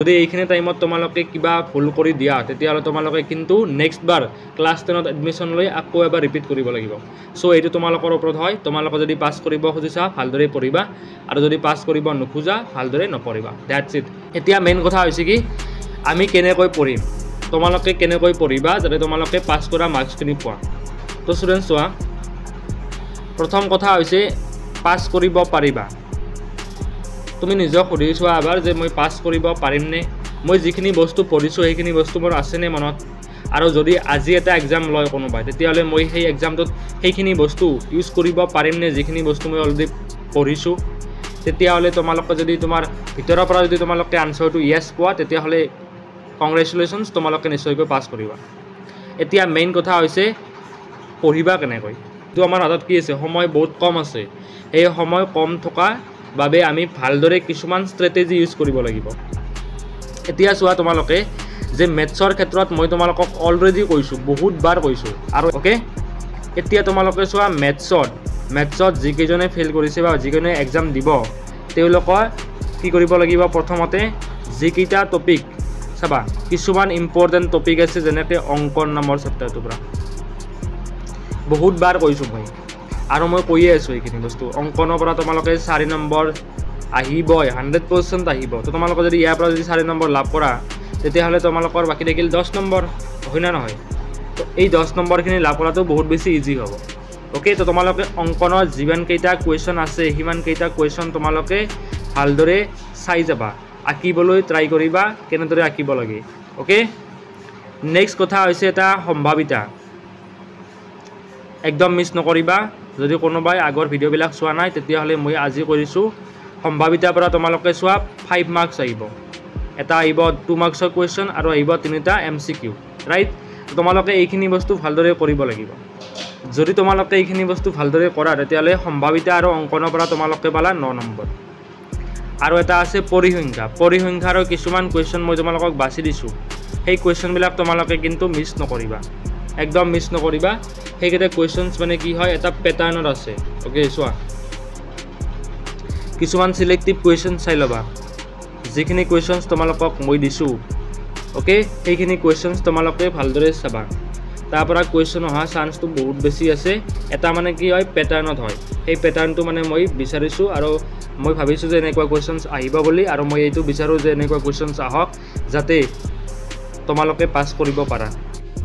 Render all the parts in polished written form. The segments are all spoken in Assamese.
যদি এইখিনি টাইমত তোমালোকে কিবা ভুল কৰি দিয়া তেতিয়াহ'লে তোমালোকে কিন্তু নেক্সট বাৰ ক্লাছ 10ত এডমিশ্যন লৈ আকৌ এবাৰ ৰিপিট কৰিব লাগিব সো এইটো তোমালোকৰ ওপৰত হয় তোমালোকে যদি পাস কৰিব খুজিছা ভালদৰে পঢ়িবা আৰু যদি পাস কৰিব নোখোজা ভালদৰে নপঢ়িবা দ্যাটস ইট এতিয়া মেইন কথা হৈছে কি আমি কেনেকৈ পঢ়িম তোমালোকে কেনেকৈ পঢ়িবা যাতে তোমালোকে পাস কৰা মাৰ্কছখিনি পোৱা তো ষ্টুডেণ্টছ চোৱা প্ৰথম কথা হৈছে পাস কৰিব পাৰিবা তুমি নিজক সুধি চোৱা এবাৰ যে মই পাস কৰিব পাৰিমনে মই যিখিনি বস্তু পঢ়িছোঁ সেইখিনি বস্তু মোৰ আছেনে মনত আৰু যদি আজি এটা এক্সাম লয় কোনোবাই তেতিয়াহ'লে মই সেই এক্সামটোত সেইখিনি বস্তু ইউজ কৰিব পাৰিমনে যিখিনি বস্তু মই অলৰেডি পঢ়িছোঁ তেতিয়াহ'লে তোমালোকে যদি তোমাৰ ভিতৰৰ পৰা যদি তোমালোকে আনসাৰটো ইয়েছ পোৱা তেতিয়াহ'লে কংগ্ৰেচুলেশ্যনছ তোমালোকে নিশ্চয়কৈ পাস কৰিবা এতিয়া মেইন কথা হৈছে পঢ়িবা কেনেকৈ তো আমাৰ হাতত কি আছে সময় বহুত কম আছে এই সময় কম থকা বাবে আমি ভালদৰে কিছুমান ষ্ট্ৰেটেজি ইউজ কৰিব লাগিব এতিয়া চোৱা তোমালোকে যে মেথছৰ ক্ষেত্ৰত মই তোমালোকক অলৰেডি কৈছোঁ বহুত বাৰ কৈছোঁ আৰু ওকে এতিয়া তোমালোকে চোৱা মেথছত যিকেইজনে ফেইল কৰিছে বা যিকেইজনে এক্সাম দিব তেওঁলোকৰ কি কৰিব লাগিব প্ৰথমতে যিকেইটা টপিক চাবা কিছুমান ইম্পৰ্টেণ্ট টপিক আছে যেনেকৈ অংকন নামৰ চেপ্টাৰটোৰ পৰা বহুত বাৰ কৈছোঁ মই আৰু মই কৈয়ে আছোঁ এইখিনি বস্তু অংকনৰ পৰা তোমালোকে 4 নম্বৰ আহিবই 100% আহিব তো তোমালোকে যদি ইয়াৰ পৰা যদি 4 নম্বৰ লাভ কৰা তেতিয়াহ'লে তোমালোকৰ বাকী থাকিল 10 নম্বৰ হয় না নহয় তো এই 10 নম্বৰখিনি লাভ কৰাটো বহুত বেছি ইজি হ'ব ওকে তো তোমালোকে অংকনৰ যিমানকেইটা কুৱেশ্যন আছে সিমানকেইটা কুৱেশ্যন তোমালোকে ভালদৰে চাই যাবা আঁকিবলৈ ট্ৰাই কৰিবা কেনেদৰে আঁকিব লাগে ওকে নেক্সট কথা হৈছে এটা সম্ভাৱিতা একদম মিছ নকৰিবা যদি কোনোবাই আগৰ ভিডিঅ'বিলাক চোৱা নাই তেতিয়াহ'লে মই আজি কৰিছোঁ সম্ভাৱিতাৰ পৰা তোমালোকে চোৱা 5 মাৰ্কছ আহিব এটা আহিব 2 মাৰ্কছৰ কুৱেশ্যন আৰু আহিব 3টা MCQ ৰাইট তোমালোকে এইখিনি বস্তু ভালদৰে কৰিব লাগিব যদি তোমালোকে এইখিনি বস্তু ভালদৰে কৰা তেতিয়াহ'লে সম্ভাৱিতা আৰু অংকনৰ পৰা তোমালোকে পালা 9 নম্বৰ আৰু এটা আছে পৰিসংখ্যাৰ কিছুমান কুৱেশ্যন মই তোমালোকক বাছি দিছোঁ সেই কুৱেশ্যনবিলাক তোমালোকে কিন্তু মিছ নকৰিবা একদম মিছ নকৰিবা সেইকেইটা কুৱেশ্যনছ মানে কি হয় এটা পেটাৰ্ণত আছে ওকে চোৱা কিছুমান সিলেক্টিভ কুৱেশ্যন চাই ল'বা যিখিনি কুৱেশ্যনছ তোমালোকক মই দিছোঁ ওকে সেইখিনি কুৱেশ্যনছ তোমালোকে ভালদৰে চাবা তাৰ পৰা কুৱেশ্যন অহা চান্সটো বহুত বেছি আছে এটা মানে কি হয় পেটাৰ্ণত হয় সেই পেটাৰ্ণটো মানে মই বিচাৰিছোঁ আৰু মই ভাবিছোঁ যে এনেকুৱা কুৱেশ্যনছ আহিব বুলি আৰু মই এইটো বিচাৰোঁ যে এনেকুৱা কুৱেশ্যনছ আহক যাতে তোমালোকে পাছ কৰিব পাৰা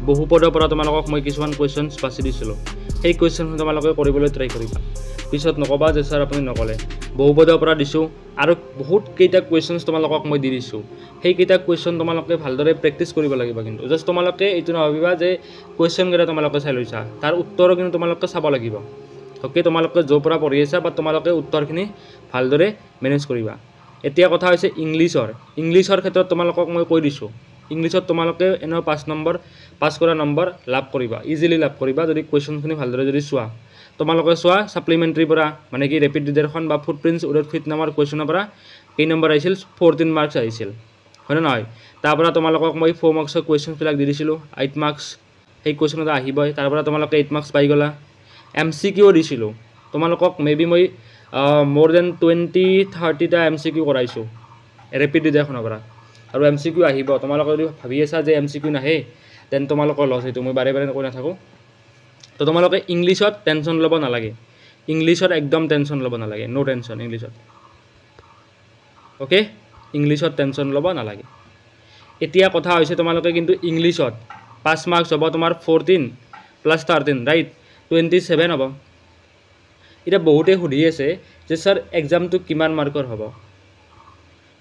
বহুপদৰ পৰা তোমালোকক মই কিছুমান কুৱেশ্যনছ বাছি দিছিলোঁ সেই কুৱেশ্যন তোমালোকে কৰিবলৈ ট্ৰাই কৰিবা পিছত নকবা যে স্যাৰ আপুনি নকলে বহুপদৰ পৰা দিছোঁ আৰু বহুত কেইটা কুৱেশ্যনছ তোমালোকক মই দি দিছোঁ সেইকেইটা কুৱেশ্যন তোমালোকে ভালদৰে প্ৰেক্টিছ কৰিব লাগিব কিন্তু জাষ্ট তোমালোকে এইটো নভাবিবা যে কুৱেশ্যনকেইটা তোমালোকে চাই লৈছা তাৰ উত্তৰো কিন্তু তোমালোকে চাব লাগিব ওকে তোমালোকে য'ৰ পৰা পঢ়ি আছা বা তোমালোকে উত্তৰখিনি ভালদৰে মেনেজ কৰিবা এতিয়া কথা হৈছে ইংলিছৰ ক্ষেত্ৰত তোমালোকক মই কৈ দিছোঁ ইংলিছত তোমালোকে এনেও 5 নম্বৰ পাছ কৰা নম্বৰ লাভ কৰিবা ইজিলি লাভ কৰিবা যদি কুৱেশ্যনখিনি ভালদৰে যদি চোৱা তোমালোকে চোৱা সাপ্লিমেণ্টাৰী পৰা মানে কি ৰেপিড ৰিডাৰখন বা ফুটপ্ৰিণ্টছ উইদাউট ফিট নামৰ কুৱেশ্যনৰ পৰা এই নম্বৰ আহিছিল 14 মাৰ্কছ আহিছিল হয় না নহয় তাৰ পৰা তোমালোকক মই 4 মাৰ্কছৰ কুৱেশ্যনবিলাক দি দিছিলোঁ 8 মাৰ্কছ সেই কুৱেশ্যনত আহিবই তাৰ পৰা তোমালোকে 8 মাৰ্কছ পাই গ'লা MCQ দিছিলোঁ তোমালোকক মেবি মই মোৰ দেন 20-30টা MCQ কৰাইছোঁ ৰেপিড ৰিডাৰখনৰ পৰা আৰু MCQ আহিব তোমালোকে যদি ভাবি আছা যে MCQ নাহে দেন তোমালোকৰ লছ এইটো মই বাৰে বাৰে কৈ নাথাকোঁ তো তোমালোকে ইংলিছত টেনশ্যন ল'ব নালাগে ইংলিছত একদম টেনশ্যন ল'ব নালাগে নো টেনশ্যন ইংলিছত ওকে ইংলিছত টেনশ্যন ল'ব নালাগে এতিয়া কথা হৈছে তোমালোকে কিন্তু ইংলিছত 5 মাৰ্কছ হ'ব তোমাৰ 14 + 13 ৰাইট 27 হ'ব এতিয়া বহুতে সুধি আছে যে স্যাৰ এক্সামটো কিমান মাৰ্কৰ হ'ব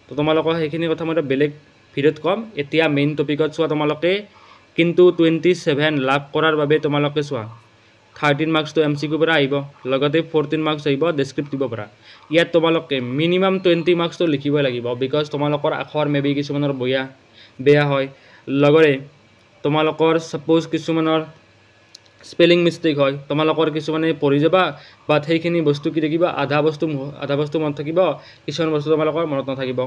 তো তোমালোকৰ সেইখিনি কথা মই বেলেগ ভিডিঅ'ত ক'ম এতিয়া মেইন টপিকত চোৱা তোমালোকে কিন্তু 27 লাভ কৰাৰ বাবে তোমালোকে চোৱা 13 মাৰ্কছটো MCQ পৰা আহিব লগতে 14 মাৰ্কছ আহিব ডেছক্ৰিপটিভৰ পৰা ইয়াত তোমালোকে মিনিমাম 20 মাৰ্কছটো লিখিবই লাগিব বিকজ তোমালোকৰ আখৰ মেবি কিছুমানৰ বেয়া হয় লগতে তোমালোকৰ সাপোজ কিছুমানৰ স্পেলিং মিষ্টেক হয় তোমালোকৰ কিছুমানে পঢ়ি যাবা বাট সেইখিনি বস্তু কি থাকিব আধা বস্তু মনত থাকিব কিছুমান বস্তু তোমালোকৰ মনত নাথাকিব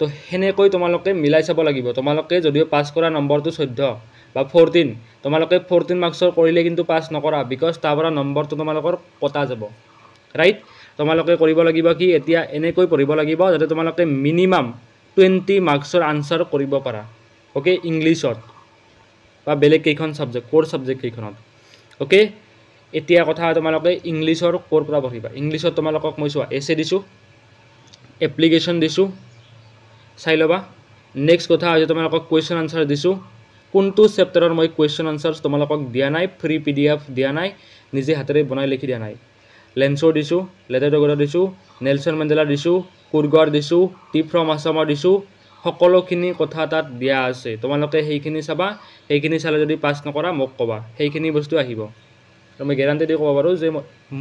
তো সেনেকৈ তোমালোকে মিলাই চাব লাগিব তোমালোকে যদিও পাছ কৰা নম্বৰটো 14 বা 14 তোমালোকে 14 মাৰ্কছৰ কৰিলে কিন্তু পাছ নকৰা বিকজ তাৰ পৰা নম্বৰটো তোমালোকৰ কটা যাব ৰাইট তোমালোকে কৰিব লাগিব কি এতিয়া এনেকৈ পঢ়িব লাগিব যাতে তোমালোকে মিনিমাম 20 মাৰ্কছৰ আনসাৰ কৰিব পাৰা ওকে ইংলিছত বা বেলেগ কেইখন সাবজেক্ট কোৰ সাবজেক্ট কেইখনত ওকে এতিয়া কথা তোমালোকে ইংলিছৰ কোৰ পৰা পঢ়িবা ইংলিছত তোমালোকক মই চোৱা এছে দিছো এপ্লিকেশন দিছো চাই লবা নেক্সট কথা আছে তোমালোকক কোৱেশ্চন আনসাৰ দিছো কোনটো চেপ্টাৰৰ মই কোৱেশ্চন আনসাৰস তোমালোকক দিয়া নাই ফ্ৰী পিডিএফ দিয়া নাই নিজে হাতেৰে বনাই লিখি দিয়া নাই লেন্সৰ দিছো লেটাৰগৰ দিছো নেলসন মেণ্ডেলা দিছো কুৰগৰ দিছো টি ফ্ৰম আসামৰ দিছো সকলোখিনি কথা তাত দিয়া আছে তোমালোকে সেইখিনি চাবা সেইখিনি চালে যদি পাস নকৰা মোক কবা সেইখিনি বস্তু আহিব মই গ্যাৰান্টি দি ক'ব পাৰো যে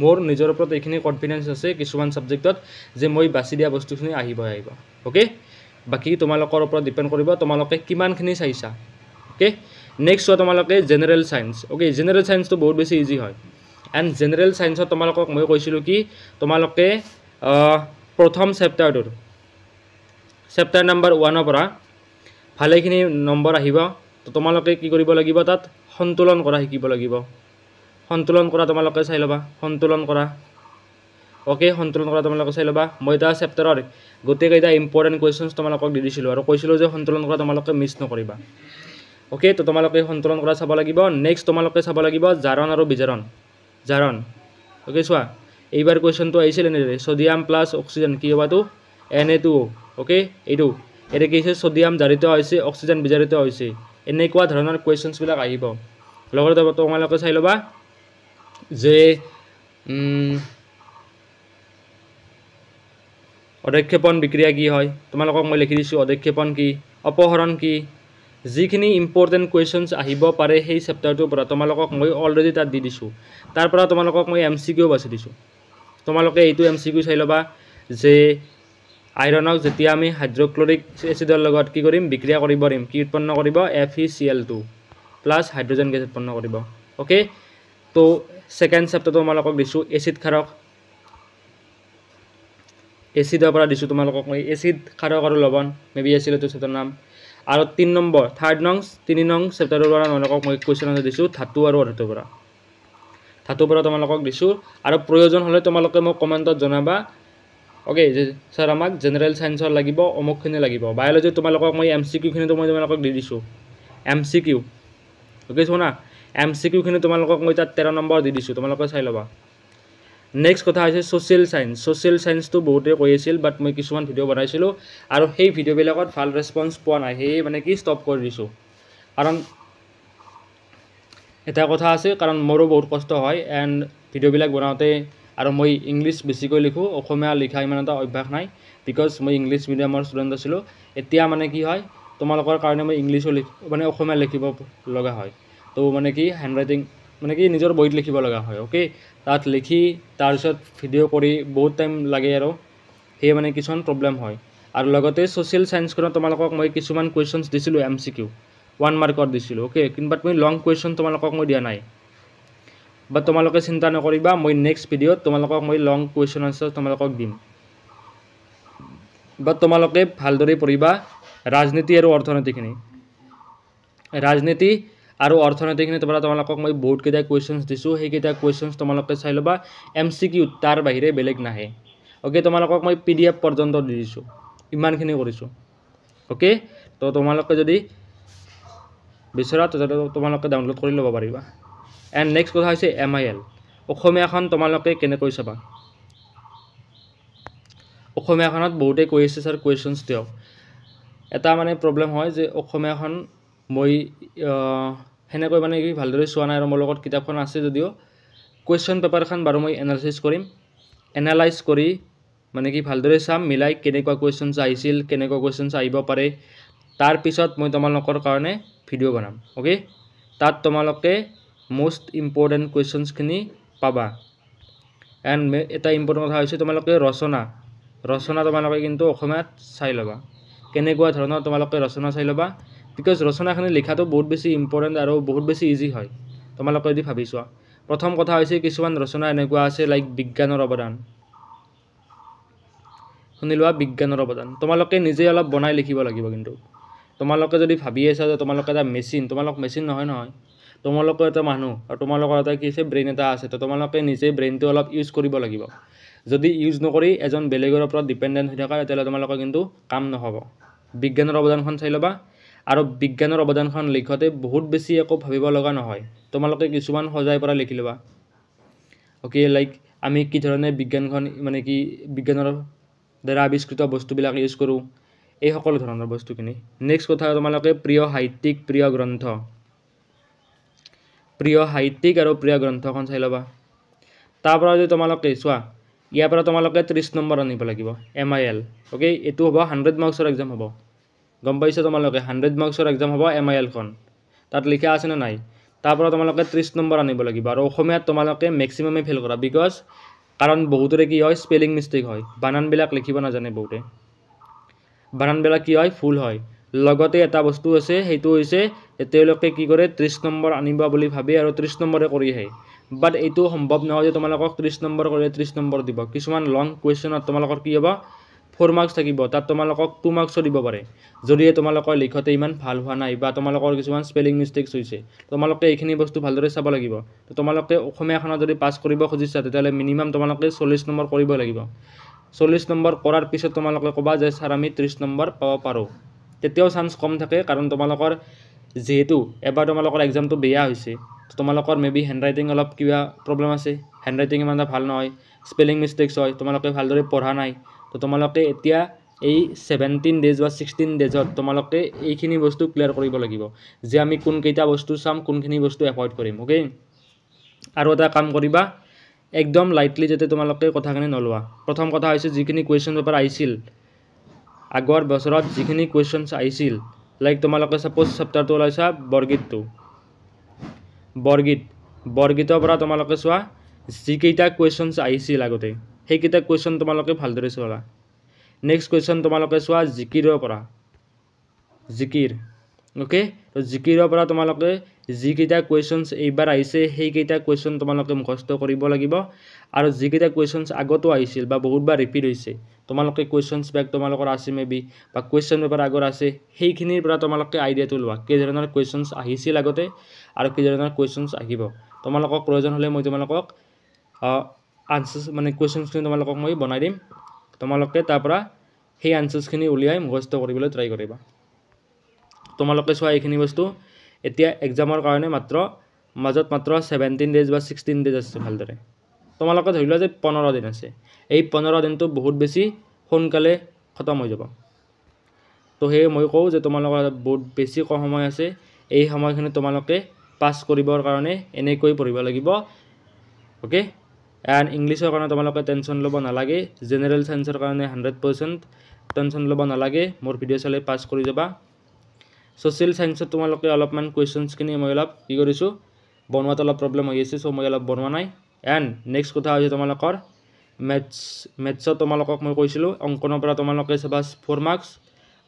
মোৰ নিজৰ ওপৰত এইখিনি কনফিডেন্স আছে কিছুমান সাবজেক্টত যে মই বাছি দিয়া বস্তুখিনি আহিব ওকে বাকি তোমালোকৰ ওপৰত ডিপেন্ড কৰিব তোমালোকে কিমানখিনি চাইছা ওকে নেক্সট তোমালোকে general science okay general science তো বহুত বেছি ইজি হয় এন্ড জেনাৰেল সায়েন্সত তোমালোকক মই কৈছিলো কি তোমালোকে প্ৰথম চেপ্টাৰটোৰ চেপ্টাৰ নাম্বাৰ 1 পৰা ভালেখিনি নম্বৰ আহিব তো তোমালোকে কি কৰিব লাগিব তাত সন্তুলন কৰা শিকিব লাগিব সন্তুলন কৰা তোমালোকে চাই লবা সন্তুলন কৰা ওকে সন্তুলন কৰা তোমালোকে চাই লবা মই এটা চেপ্টাৰৰ গোটেই কেইটা ইম্পৰ্টেন্ট কোৱেশ্চনছ তোমালোকক দি দিছিলো আৰু কৈছিলো যে সন্তুলন কৰা তোমালোকে মিছ নকৰিবা ওকে তো তোমালোকে সন্তুলন কৰা চাব লাগিব নেক্সট তোমালোকে চাব লাগিব জাৰণ আৰু বিজাৰণ জাৰণ ওকে চোৱা এইবাৰ কোৱেশ্চনটো আহিছিল এনে সোডিয়াম প্লাস অক্সিজেন কি হবাটো Na2O ওকে এইটো এৰে কি হৈছে সোডিয়াম জাৰিত হৈছে অক্সিজেন বিজাৰিত হৈছে এনেকুৱা ধৰণৰ কোৱেশ্চনছ বিলাক আহিব লগতে তোমালোকে চাই লবা যে অধক্ষেপণ বিক্ৰিয়া কি হয় তোমালোকক মই লিখি দিছো অধক্ষেপণ কি অপহৰণ কি যিখিনি ইম্পৰ্টেন্ট কোৱেশ্চনছ আহিব পাৰে সেই চেপ্টাৰটোৰ পৰা তোমালোকক মই অলৰেডি তাত দি দিছো তাৰ পৰা তোমালোকক মই এমসিকিউ বাছি দিছো তোমালোকে এইটো এমসিকিউ চাই লবা যে আইৰণক যেতিয়া আমি হাইড্ৰক্লোৰিক এসিডৰ লগত কি কৰিম বিক্ৰিয়া কৰিব পাৰিম কি উৎপন্ন কৰিব FeCl2 প্লাস হাইড্ৰোজেন গেছ উৎপন্ন কৰিব ওকে তো সেকেন্ড চেপ্টাৰটো তোমালোকক দিছো এসিড ক্ষাৰক এসিডৰ পৰা দিছো তোমালোকক মই এসিড ক্ষাৰক আৰু লৱণ মেবি আছিল তো চেপ্টাৰৰ নাম আৰু 3 নম্বৰ থাৰ্ড নং চেপ্টাৰৰ পৰা তোমালোকক মই কোৱেশ্চন আনসাৰ দিছো ধাতু আৰু অধাতুৰ পৰা তোমালোকক দিছো আৰু প্ৰয়োজন হলে তোমালোকে মোক কমেন্টত জনাবা ওকে যে স্যাৰ আমাক জেনাৰেল সায়েন্সৰ লাগিব অমুকখিনি লাগিব বায়োলজি তোমালোকক মই এমসিকিউ খিনি মই তোমালোকক দি দিছো এমসিকিউ ওকে শুনা এমসিকিউ খিনি তোমালোকক মই তাত 13 নম্বৰ দি দিছো তোমালোকে চাই লবা নেক্সট কথা আছে সোশ্যাল সায়েন্স তো বহুতে কৈ আছিল বাট মই কিছুমান ভিডিও বনাইছিলো আৰু সেই ভিডিও বিলাকত ভাল ৰেসপন্স পোৱা নাই হে মানে কি ষ্টপ কৰি দিছো কাৰণ এটা কথা আছে কাৰণ মোৰো বহুত কষ্ট হয় এন্ড ভিডিও বিলাক বনাওতে আৰু মই ইংলিশ বেছিকৈ লিখো অসমীয়া লিখা ইমান এটা অভ্যাস নাই বিকজ মই ইংলিশ মিডিয়ামৰ ষ্টুডেন্ট আছিলো এতিয়া মানে কি হয় তোমালোকৰ কাৰণে মই ইংলিশো মানে অসমীয়া লিখিব লগা হয় তো মানে কি হ্যান্ডৰাইটিং মানে কি নিজৰ বইত লিখিব লগা হয় ওকে তাত লিখি তাৰ পিছত ভিডিও কৰি বহুত টাইম লাগে আৰু হে মানে কিছুমান প্ৰবলেম হয় আৰু লগতে সোশ্যাল সায়েন্স কৰা তোমালোকক মই কিছুমান কোৱেশ্চনছ দিছিলো এমসিকিউ 1 মাৰ্কৰ দিছিলো ওকে কিন্তু বাট মই লং কোৱেশ্চন তোমালোকক মই দিয়া নাই বা তোমালোকে চিন্তা নকৰিবা মই নেক্সট ভিডিওত তোমালোকক মই লং কোৱেশ্চন আনসাৰ তোমালোকক দিম বা তোমালোকে ভালদৰে পঢ়িবা ৰাজনীতি আৰু অৰ্থনীতিখিনি তোমালোকক মই বহুত কেইটা কোৱেশ্চনছ দিছো সেই কেইটা কোৱেশ্চনছ তোমালোকে চাই লবা এমসিকিউ তাৰ বাহিৰে বেলেগ নাহে ওকে তোমালোকক মই পিডিএফ পৰ্যন্ত দি দিছো ইমানখিনি কৰিছো ওকে তো তোমালোকে যদি বিচৰা তোমালোকে ডাউনলোড কৰি ল'ব পাৰিবা এন্ড নেক্সট কথা হৈছে MIL অসমীয়াখন তোমালোকে কেনেকৈ চাবা অসমীয়াখনত বহুতে কৈ আছে স্যার কোৱেশ্চনছ দিও এটা মানে প্ৰবলেম হয় যে অসমীয়াখন মই হেনেকৈ মানে কি ভালদৰে চোৱা নাই আৰু মোৰ লগত কিতাপখন আছে যদিও কোৱেশ্চন পেপাৰখন বাৰু মই এনালাইজ কৰি মানে কি ভালদৰে চাম মিলাই কেনেকুৱা কোৱেশ্চনছ আহিছিল কেনেকুৱা কোৱেশ্চনছ আহিব পাৰে তাৰ পিছত মই তোমালোকৰ কাৰণে ভিডিও বনাম ওকে তাত তোমালোকে মোস্ট ইম্পৰ্টেন্ট কোৱেশ্চনছ খিনি পাবা এন্ড এটা ইম্পৰ্টেন্ট কথা হৈছে তোমালোকে ৰচনা তোমালোকে কিন্তু অসমীয়াত চাই লবা কেনেকুৱা ধৰণৰ তোমালোকে ৰচনা চাই লবা বিকজ ৰচনাখিনি লিখাটো বহুত বেছি ইম্পৰ্টেন্ট আৰু বহুত বেছি ইজি হয় তোমালোকে যদি ভাবিছোৱা প্ৰথম কথা হৈছে কিছুমান ৰচনা এনেকুৱা আছে লাইক বিজ্ঞানৰ অৱদান শুনিলোৱা বিজ্ঞানৰ অৱদান তোমালোকে নিজে অলপ বনাই লিখিব লাগিব কিন্তু তোমালোকে যদি ভাবি আছা যে তোমালোকে এটা মেচিন তোমালোক মেচিন নহয় তোমালোকে এটা মানুহ আৰু তোমালোকৰ এটা কি আছে ব্ৰেইন এটা আছে তো তোমালোকে নিজে ব্ৰেইনটো অলপ ইউজ কৰিব লাগিব যদি ইউজ নকৰি এজন বেলেগৰ ওপৰত ডিপেন্ডেন্ট হৈ থকা তেতিয়ালে তোমালোকৰ কিন্তু কাম নহব বিজ্ঞানৰ অৱদানখন চাই ল'বা আৰু বিজ্ঞানৰ অৱদানখন লিখোঁতে বহুত বেছি একো ভাবিব লগা নহয় তোমালোকে কিছুমান সজাই পৰা লিখি ল'বা ওকে লাইক আমি কি ধৰণে বিজ্ঞানখন মানে কি বিজ্ঞানৰ দ্বাৰা আৱিষ্কৃত বস্তুবিলাক ইউজ কৰোঁ এই সকলো ধৰণৰ বস্তুখিনি নেক্সট কথা তোমালোকে প্ৰিয় সাহিত্যিক প্ৰিয় গ্ৰন্থ আৰু প্ৰিয় গ্ৰন্থখন চাই ল'বা তাৰ পৰা যদি তোমালোকে চোৱা ইয়াৰ পৰা তোমালোকে 30 নম্বৰ আনিব লাগিব MIL ওকে এইটো হ'ব 100 মাৰ্কছৰ এক্সাম হ'ব গম পাইছা তোমালোকে 100 মাৰ্কছৰ এক্সাম হ'ব MIL খন তাত লিখা আছে না নাই তাৰ পৰা তোমালোকে 30 নম্বৰ আনিব লাগিব আৰু অসমীয়াত তোমালোকে ম্যাক্সিমামে ফেল কৰা বিকজ কাৰণ বহুতৰে কি হয় স্পেলিং মিস্টেক হয় বানানবিলাক লিখিব নাজানে বহুতে বানানবিলাক কি হয় ফুল হয় লগতে এটা বস্তু আছে সেইটো হৈছে তেওঁলোকে কি কৰে 30 নম্বৰ আনিব বুলি ভাবে আৰু 30 নম্বৰে কৰি আহে বাট এইটো সম্ভৱ নহয় যে তোমালোকক 30 নম্বৰ কৰি 30 নম্বৰ দিব কিছুমান লং কোৱেশ্চনত তোমালোকৰ কি হ'ব 4 মাৰ্কছ থাকিব তাত তোমালোকক 2 মাৰ্কছ দিব পাৰে যদি তোমালোকৰ লিখতে ইমান ভাল হোৱা নাই বা তোমালোকৰ কিছুমান স্পেলিং মিস্টেকস হৈছে তোমালোকে এইখিনি বস্তু ভালদৰে চাব লাগিব তো তোমালোকে অসমীয়াখনত যদি পাস কৰিব খুজিছা তেতিয়ালে মিনিমাম তোমালোকে 40 নম্বৰ কৰিব লাগিব 40 নম্বৰ কৰাৰ পিছত তোমালোকে ক'বা যে স্যাৰ আমি 30 নম্বৰ পাব পাৰো তেতিয়াও চান্স কম থাকে কাৰণ তোমালোকৰ যেহেতু এবাৰ তোমালোকৰ এক্সামটো বেয়া হৈছে তোমালোকৰ মেবি হ্যান্ডৰাইটিং অলপ কিবা প্ৰবলেম আছে হ্যান্ডৰাইটিং ইমান ভাল নহয় স্পেলিং মিস্টেকস হয় তোমালোকে ভালদৰে পঢ়া নাই তো তোমালোকে এতিয়া এই 17 ডেজ বা 16 ডেজত তোমালোকে এইখিনি বস্তু ক্লিয়াৰ কৰিব লাগিব যে আমি কোন কেইটা বস্তু চাম কোনখিনি বস্তু এভয়েড কৰিম ওকে আৰু এটা কাম কৰিবা একদম লাইটলি যেতে তোমালোকে কথাখিনি নলৱা প্ৰথম কথা হৈছে যিখিনি কোৱেশ্চন পেপাৰ আহিছিল আগৰ বছৰত যিখিনি কোৱেশ্চনছ আহিছিল লাইক তোমালোকে সাপোজ চেপ্টাৰটো ওলাইছা বৰগীতৰ পৰা তোমালোকে চোৱা যিকেইটা কোৱেশ্চনছ আহিছিল আগতে সেইকেইটা কোৱেশ্চন তোমালোকে ভালদৰে চোৱা নেক্সট কোৱেশ্চন তোমালোকে চোৱা জিকিৰৰ পৰা ওকে তো জিকিৰৰ পৰা তোমালোকে যিকেইটা কোৱেশ্চনছ এইবাৰ আহিছে সেইকেইটা কোৱেশ্চন তোমালোকে মুখস্থ কৰিব লাগিব আৰু যিকেইটা কোৱেশ্চনছ আগতো আহিছিল বা বহুতবাৰ ৰিপিট হৈছে তোমালোকে কোৱেশ্চনছ বেক তোমালোকৰ আছে মেবি বা কোৱেশ্চন পেপাৰ আগৰ আছে সেইখিনিৰ পৰা তোমালোকে আইডিয়াটো লোৱা কি ধৰণৰ কোৱেশ্চনছ আহিছিল আগতে আৰু কি ধৰণৰ কোৱেশ্চনছ আহিব তোমালোকক প্ৰয়োজন হলে মই তোমালোকক আনসাৰ্স মানে কোৱেশ্চনছখিনি তোমালোকক মই বনাই দিম তোমালোকে তাৰ পৰা সেই আনসাৰ্সখিনি উলিয়াই মুখস্থ কৰিবলৈ ট্ৰাই কৰিবা তোমালোকে চোৱা এইখিনি বস্তু এতিয়া এক্সামৰ কাৰণে মাজত মাত্ৰ 17 ডেজ বা 16 ডেজ আছে ভালদৰে তোমালোকে ধৰি লোৱা যে 15 দিন আছে এই 15 দিনটো বহুত বেছি সোনকালে খতম হৈ যাব তো হে মই কওঁ যে তোমালোকৰ বহুত বেছি কম সময় আছে এই সময়খিনি তোমালোকে পাস কৰিবৰ কাৰণে এনেকৈ পঢ়িব লাগিব ওকে এণ্ড ইংলিছৰ কাৰণে তোমালোকে টেনচন ল'ব নালাগে জেনেৰেল সায়েন্সৰ কাৰণে 100% টেনচন ল'ব নালাগে মোৰ ভিডিঅ' চালে পাস কৰি যাবা সোশ্যাল সায়েন্সত তোমালোকে অলপমান কোৱেশ্চনছখিনি মই অলপ কি কৰিছোঁ বনোৱাত অলপ প্ৰবলেম হৈ আছে সো মই অলপ বনোৱা নাই এণ্ড নেক্সট কথা হৈছে তোমালোকৰ মেথছত তোমালোকক মই কৈছিলোঁ অংকনৰ পৰা তোমালোকে চাবা 4 মাৰ্কছ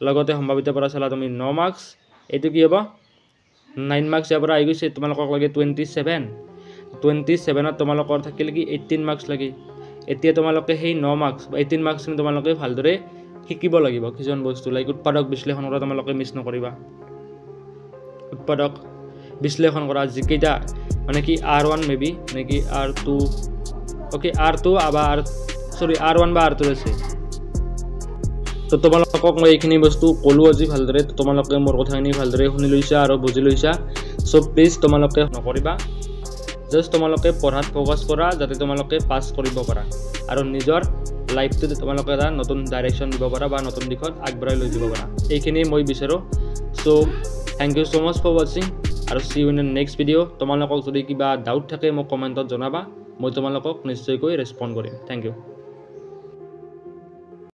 লগতে সম্ভাৱিতৰ পৰা চালা তুমি 9 মাৰ্কছ এইটো কি হ'ব 9 মাৰ্কছ ইয়াৰ পৰা আহি গৈছে তোমালোকক লাগে 27ত তোমালোকৰ থাকিল কি 18 মাৰ্কছ লাগে এতিয়া তোমালোকে সেই 9 মাৰ্কছ বা 18 মাৰ্কছখিনি তোমালোকে ভালদৰে শিকিব লাগিব কিছুমান বস্তু লাইক উৎপাদক বিশ্লেষণ কৰা তোমালোকে মিছ নকৰিবা উৎপাদক বিশ্লেষণ কৰা যিকেইটা মানে কি R1 মেবি মানে কি R2 ওকে R2 আবার R1 বা R2 আছে তো তোমালোকক মই এইখিনি বস্তু কলো আজি ভালদৰে তোমালোকে মোৰ কথাখিনি ভালদৰে শুনি লৈছা আৰু বুজি লৈছা সো প্লিজ তোমালোকে নকৰিবা জাস্ট তোমালোকে পঢ়াত ফোকাস কৰা যাতে তোমালোকে পাস কৰিব পাৰা আৰু নিজৰ লাইফটো তোমালোকে এটা নতুন ডাইৰেকশন দিব পাৰা বা নতুন দিশত আগবঢ়াই লৈ যাব পাৰা এইখিনি মই বিচাৰো so thank you so much for watching আৰু see you in the next video তোমালোকক যদি কিবা ডাউট থাকে মোক কমেন্টত জনাবা মই তোমালোকক নিশ্চয়কৈ ৰেসপন্ড কৰিম থ্যাংক ইউ